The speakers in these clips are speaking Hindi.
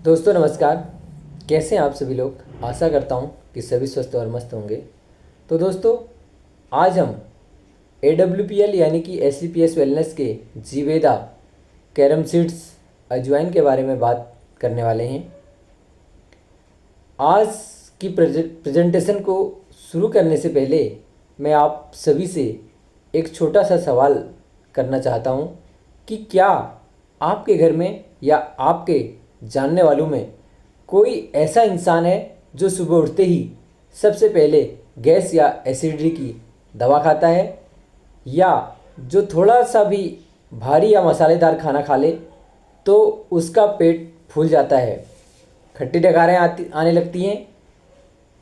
दोस्तों नमस्कार। कैसे हैं आप सभी लोग। आशा करता हूं कि सभी स्वस्थ और मस्त होंगे। तो दोस्तों आज हम AWPL यानी कि SCPS वेलनेस के जीवेदा कैरम सीड्स अजवाइन के बारे में बात करने वाले हैं। आज की प्रेजेंटेशन को शुरू करने से पहले मैं आप सभी से एक छोटा सा सवाल करना चाहता हूं कि क्या आपके घर में या आपके जानने वालों में कोई ऐसा इंसान है जो सुबह उठते ही सबसे पहले गैस या एसिडिटी की दवा खाता है, या जो थोड़ा सा भी भारी या मसालेदार खाना खा ले तो उसका पेट फूल जाता है, खट्टी डकारें आने लगती हैं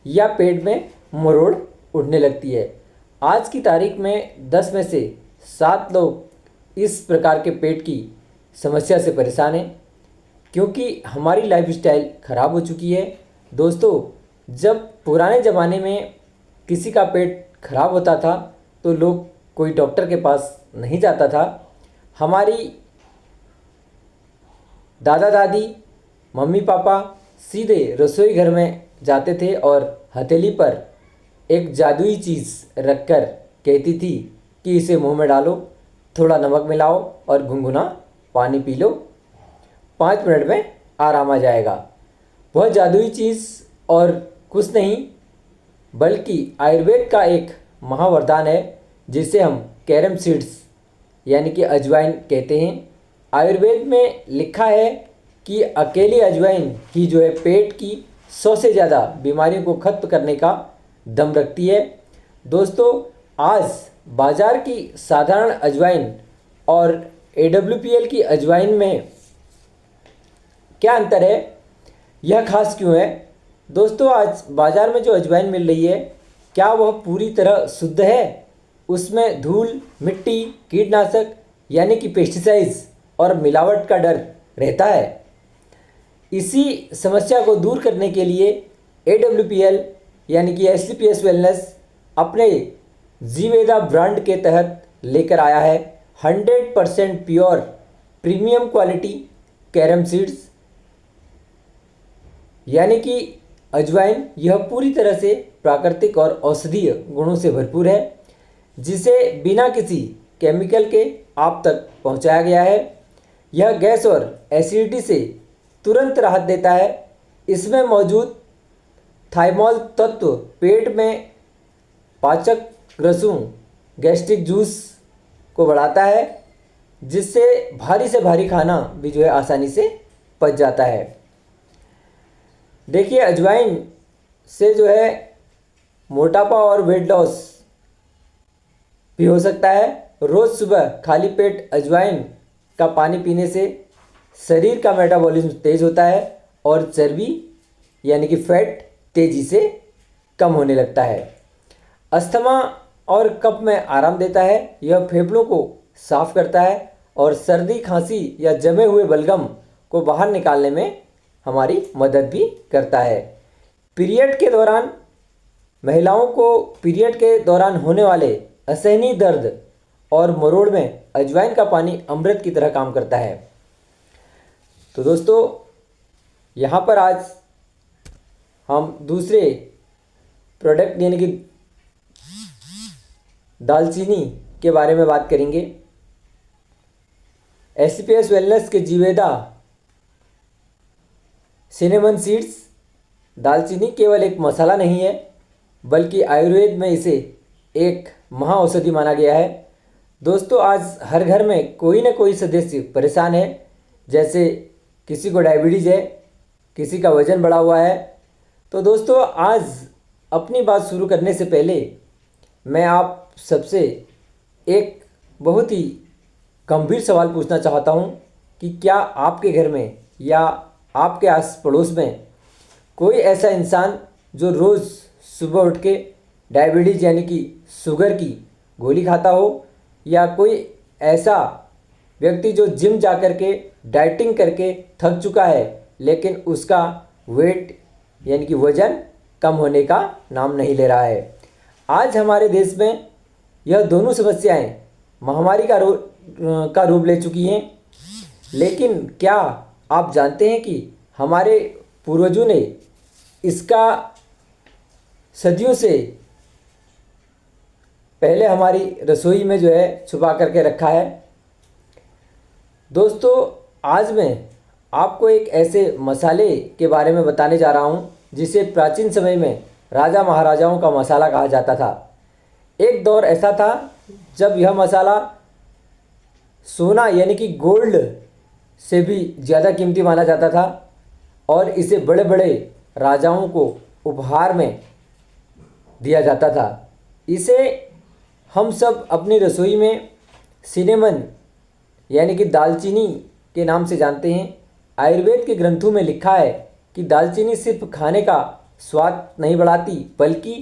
या पेट में मरोड़ उठने लगती है। आज की तारीख में 10 में से 7 लोग इस प्रकार के पेट की समस्या से परेशान हैं, क्योंकि हमारी लाइफस्टाइल ख़राब हो चुकी है। दोस्तों जब पुराने ज़माने में किसी का पेट खराब होता था तो लोग कोई डॉक्टर के पास नहीं जाता था। हमारी दादा दादी मम्मी पापा सीधे रसोई घर में जाते थे और हथेली पर एक जादुई चीज़ रखकर कहती थी कि इसे मुंह में डालो, थोड़ा नमक मिलाओ और गुनगुना पानी पी लो, 5 मिनट में आराम आ जाएगा। वह जादुई चीज़ और कुछ नहीं बल्कि आयुर्वेद का एक महावरदान है, जिसे हम कैरम सीड्स यानी कि अजवाइन कहते हैं। आयुर्वेद में लिखा है कि अकेली अजवाइन ही जो है पेट की 100 से ज़्यादा बीमारियों को खत्म करने का दम रखती है। दोस्तों आज बाज़ार की साधारण अजवाइन और AWPL की अजवाइन में क्या अंतर है, यह खास क्यों है? दोस्तों आज बाज़ार में जो अजवाइन मिल रही है क्या वह पूरी तरह शुद्ध है? उसमें धूल, मिट्टी, कीटनाशक यानी कि पेस्टिसाइड्स और मिलावट का डर रहता है। इसी समस्या को दूर करने के लिए AWPL यानी कि SCPS वेलनेस अपने जीवेदा ब्रांड के तहत लेकर आया है 100% pure premium quality carom seeds यानी कि अजवाइन। यह पूरी तरह से प्राकृतिक और औषधीय गुणों से भरपूर है, जिसे बिना किसी केमिकल के आप तक पहुंचाया गया है। यह गैस और एसिडिटी से तुरंत राहत देता है। इसमें मौजूद थाइमोल तत्व पेट में पाचक रसों गैस्ट्रिक जूस को बढ़ाता है, जिससे भारी से भारी खाना भी जो है आसानी से पच जाता है। देखिए अजवाइन से जो है मोटापा और वेट लॉस भी हो सकता है। रोज़ सुबह खाली पेट अजवाइन का पानी पीने से शरीर का मेटाबॉलिज्म तेज़ होता है और चर्बी यानी कि फैट तेज़ी से कम होने लगता है। अस्थमा और कफ में आराम देता है। यह फेफड़ों को साफ करता है और सर्दी खांसी या जमे हुए बलगम को बाहर निकालने में हमारी मदद भी करता है। पीरियड के दौरान महिलाओं को पीरियड के दौरान होने वाले असहनीय दर्द और मरोड़ में अजवाइन का पानी अमृत की तरह काम करता है। तो दोस्तों यहाँ पर आज हम दूसरे प्रोडक्ट यानी कि दालचीनी के बारे में बात करेंगे। SCPS वेलनेस के जीवेदा सिनेमन सीड्स दालचीनी केवल एक मसाला नहीं है, बल्कि आयुर्वेद में इसे एक महाऔषधि माना गया है। दोस्तों आज हर घर में कोई ना कोई सदस्य परेशान है, जैसे किसी को डायबिटीज़ है, किसी का वज़न बढ़ा हुआ है। तो दोस्तों आज अपनी बात शुरू करने से पहले मैं आप सबसे एक बहुत ही गंभीर सवाल पूछना चाहता हूँ कि क्या आपके घर में या आपके आस पड़ोस में कोई ऐसा इंसान जो रोज़ सुबह उठ के डायबिटीज़ यानी कि शुगर की गोली खाता हो, या कोई ऐसा व्यक्ति जो जिम जा कर के डाइटिंग करके थक चुका है लेकिन उसका वेट यानी कि वज़न कम होने का नाम नहीं ले रहा है। आज हमारे देश में यह दोनों समस्याएं महामारी का रूप ले चुकी हैं। लेकिन क्या आप जानते हैं कि हमारे पूर्वजों ने इसका सदियों से पहले हमारी रसोई में जो है छुपा करके रखा है। दोस्तों, आज मैं आपको एक ऐसे मसाले के बारे में बताने जा रहा हूँ जिसे प्राचीन समय में राजा महाराजाओं का मसाला कहा जाता था। एक दौर ऐसा था जब यह मसाला सोना यानी कि गोल्ड से भी ज़्यादा कीमती माना जाता था और इसे बड़े बड़े राजाओं को उपहार में दिया जाता था। इसे हम सब अपनी रसोई में सिनेमन यानी कि दालचीनी के नाम से जानते हैं। आयुर्वेद के ग्रंथों में लिखा है कि दालचीनी सिर्फ खाने का स्वाद नहीं बढ़ाती बल्कि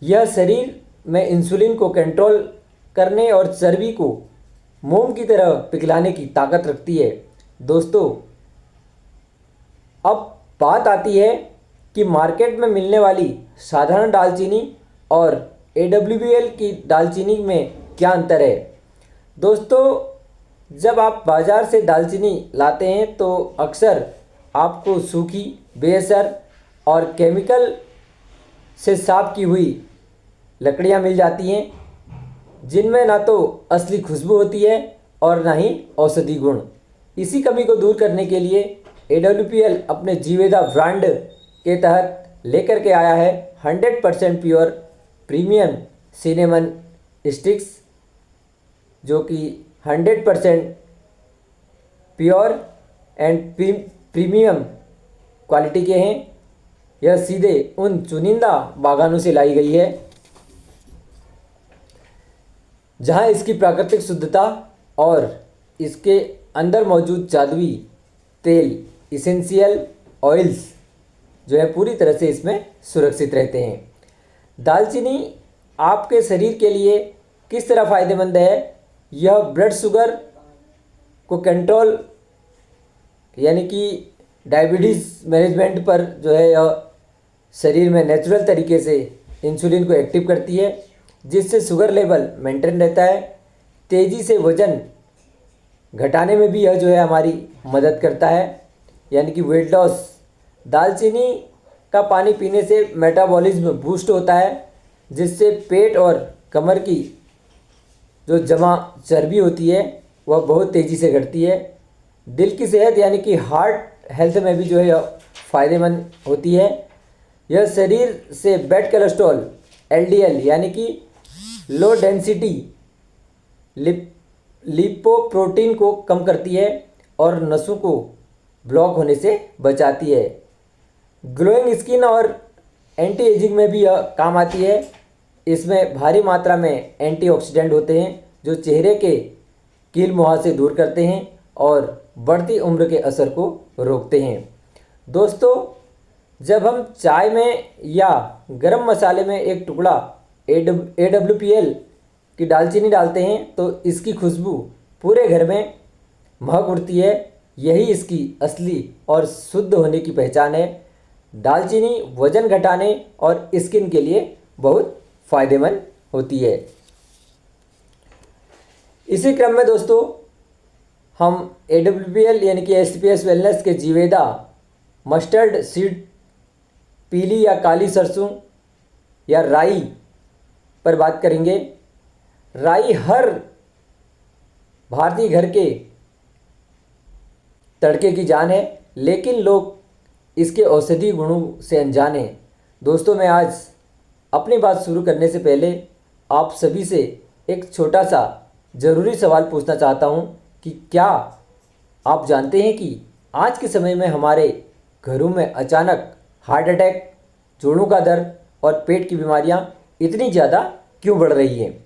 यह शरीर में इंसुलिन को कंट्रोल करने और चर्बी को मोम की तरह पिघलाने की ताकत रखती है। दोस्तों, अब बात आती है कि मार्केट में मिलने वाली साधारण दालचीनी और AWBL की दालचीनी में क्या अंतर है। दोस्तों, जब आप बाज़ार से दालचीनी लाते हैं तो अक्सर आपको सूखी, बेअसर और केमिकल से साफ की हुई लकड़ियां मिल जाती हैं, जिनमें ना तो असली खुशबू होती है और ना ही औषधि गुण। इसी कमी को दूर करने के लिए AWPL अपने जीवेदा ब्रांड के तहत लेकर के आया है 100% प्योर प्रीमियम सिनेमन स्टिक्स, जो कि 100% प्योर एंड प्रीमियम क्वालिटी के हैं। यह सीधे उन चुनिंदा बागानों से लाई गई है जहां इसकी प्राकृतिक शुद्धता और इसके अंदर मौजूद जादुई तेल, इसेंशियल ऑयल्स जो है पूरी तरह से इसमें सुरक्षित रहते हैं। दालचीनी आपके शरीर के लिए किस तरह फ़ायदेमंद है? यह ब्लड शुगर को कंट्रोल यानी कि डायबिटीज़ मैनेजमेंट पर जो है यह शरीर में नेचुरल तरीके से इंसुलिन को एक्टिव करती है, जिससे शुगर लेवल मेंटेन रहता है। तेज़ी से वज़न घटाने में भी यह जो है हमारी मदद करता है, यानी कि वेट लॉस। दालचीनी का पानी पीने से मेटाबॉलिज्म बूस्ट होता है, जिससे पेट और कमर की जो जमा चर्बी होती है वह बहुत तेज़ी से घटती है। दिल की सेहत यानी कि हार्ट हेल्थ में भी जो है फ़ायदेमंद होती है। यह शरीर से बैड कोलेस्ट्रॉल LDL यानी कि लो डेंसिटी लिपोप्रोटीन को कम करती है और नसों को ब्लॉक होने से बचाती है। ग्लोइंग स्किन और एंटी एजिंग में भी यह काम आती है। इसमें भारी मात्रा में एंटीऑक्सीडेंट होते हैं जो चेहरे के कील मुहासे दूर करते हैं और बढ़ती उम्र के असर को रोकते हैं। दोस्तों, जब हम चाय में या गरम मसाले में एक टुकड़ा AWPL की दालचीनी डालते हैं तो इसकी खुशबू पूरे घर में महक उठती है। यही इसकी असली और शुद्ध होने की पहचान है। दालचीनी वज़न घटाने और स्किन के लिए बहुत फ़ायदेमंद होती है। इसी क्रम में दोस्तों, हम AWPL यानी कि SPS वेलनेस के जीवेदा मस्टर्ड सीड, पीली या काली सरसों या राई पर बात करेंगे। राई हर भारतीय घर के तड़के की जान है, लेकिन लोग इसके औषधीय गुणों से अनजान हैं। दोस्तों, मैं आज अपनी बात शुरू करने से पहले आप सभी से एक छोटा सा ज़रूरी सवाल पूछना चाहता हूं कि क्या आप जानते हैं कि आज के समय में हमारे घरों में अचानक हार्ट अटैक, जोड़ों का दर्द और पेट की बीमारियां इतनी ज़्यादा क्यों बढ़ रही हैं?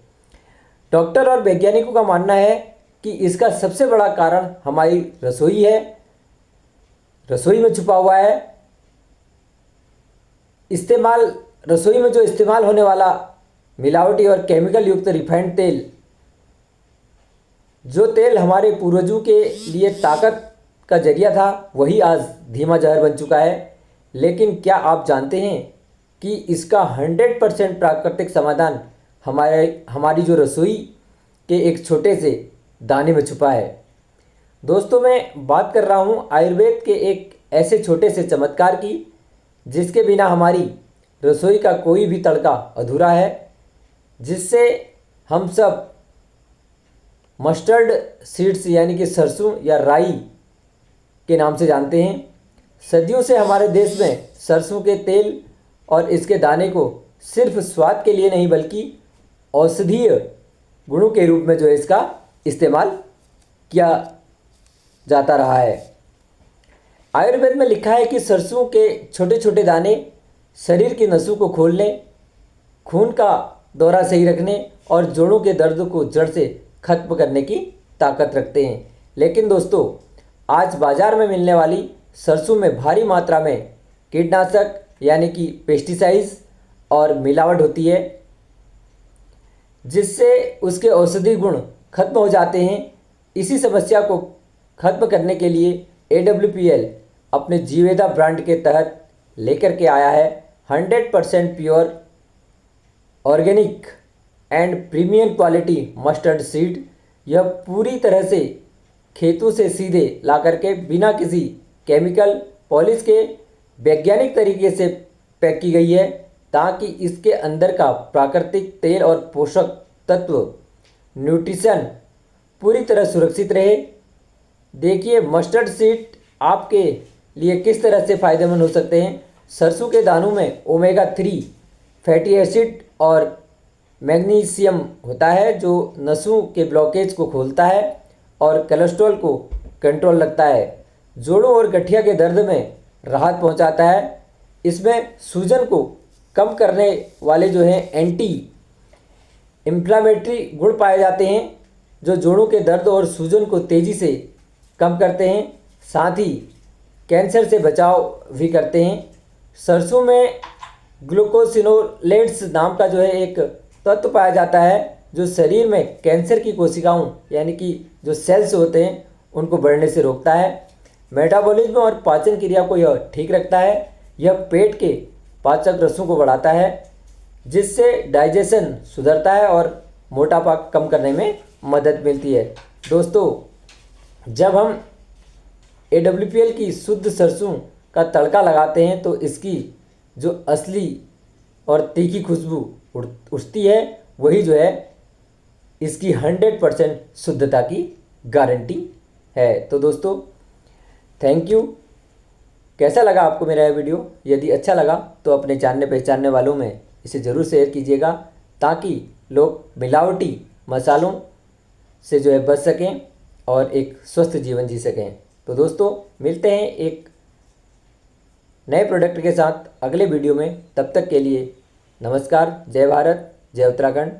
डॉक्टर और वैज्ञानिकों का मानना है कि इसका सबसे बड़ा कारण हमारी रसोई है। रसोई में छुपा हुआ है रसोई में जो इस्तेमाल होने वाला मिलावटी और केमिकल युक्त रिफाइंड तेल, जो तेल हमारे पूर्वजों के लिए ताकत का जरिया था, वही आज धीमा जहर बन चुका है। लेकिन क्या आप जानते हैं कि इसका 100% प्राकृतिक समाधान हमारी जो रसोई के एक छोटे से दाने में छुपा है। दोस्तों, मैं बात कर रहा हूँ आयुर्वेद के एक ऐसे छोटे से चमत्कार की जिसके बिना हमारी रसोई का कोई भी तड़का अधूरा है, जिससे हम सब मस्टर्ड सीड्स यानी कि सरसों या राई के नाम से जानते हैं। सदियों से हमारे देश में सरसों के तेल और इसके दाने को सिर्फ स्वाद के लिए नहीं बल्कि औषधीय गुणों के रूप में जो है इसका इस्तेमाल किया जाता रहा है। आयुर्वेद में लिखा है कि सरसों के छोटे छोटे दाने शरीर की नसों को खोलने, खून का दौरा सही रखने और जोड़ों के दर्द को जड़ से खत्म करने की ताकत रखते हैं। लेकिन दोस्तों, आज बाज़ार में मिलने वाली सरसों में भारी मात्रा में कीटनाशक यानी कि पेस्टिसाइड्स और मिलावट होती है, जिससे उसके औषधि गुण खत्म हो जाते हैं। इसी समस्या को खत्म करने के लिए AWPL अपने जीवेदा ब्रांड के तहत लेकर के आया है 100% pure organic and premium quality mustard seed. यह पूरी तरह से खेतों से सीधे ला करके बिना किसी केमिकल पॉलिश के वैज्ञानिक तरीके से पैक की गई है, ताकि इसके अंदर का प्राकृतिक तेल और पोषक तत्व न्यूट्रिशन पूरी तरह सुरक्षित रहे। देखिए मस्टर्ड सीड आपके लिए किस तरह से फ़ायदेमंद हो सकते हैं। सरसों के दानों में ओमेगा 3 फैटी एसिड और मैग्नीशियम होता है, जो नसों के ब्लॉकेज को खोलता है और कोलेस्ट्रॉल को कंट्रोल रखता है। जोड़ों और गठिया के दर्द में राहत पहुंचाता है। इसमें सूजन को कम करने वाले जो हैं एंटी इन्फ्लामेटरी गुण पाए जाते हैं, जो जोड़ों के दर्द और सूजन को तेज़ी से कम करते हैं, साथ ही कैंसर से बचाव भी करते हैं। सरसों में ग्लूकोसिनोलेट्स नाम का जो है एक तत्व पाया जाता है, जो शरीर में कैंसर की कोशिकाओं यानी कि जो सेल्स होते हैं उनको बढ़ने से रोकता है। मेटाबॉलिज्म और पाचन क्रिया को यह ठीक रखता है। यह पेट के पाचक रसों को बढ़ाता है, जिससे डाइजेशन सुधरता है और मोटापा कम करने में मदद मिलती है। दोस्तों, जब हम AWPL की शुद्ध सरसों का तड़का लगाते हैं तो इसकी जो असली और तीखी खुशबू उठती है, वही जो है इसकी 100% शुद्धता की गारंटी है। तो दोस्तों, थैंक यू। कैसा लगा आपको मेरा यह वीडियो? यदि अच्छा लगा तो अपने जानने पहचानने वालों में इसे ज़रूर शेयर कीजिएगा, ताकि लोग मिलावटी मसालों से जो है बच सकें और एक स्वस्थ जीवन जी सकें। तो दोस्तों, मिलते हैं एक नए प्रोडक्ट के साथ अगले वीडियो में। तब तक के लिए नमस्कार। जय भारत, जय उत्तराखंड।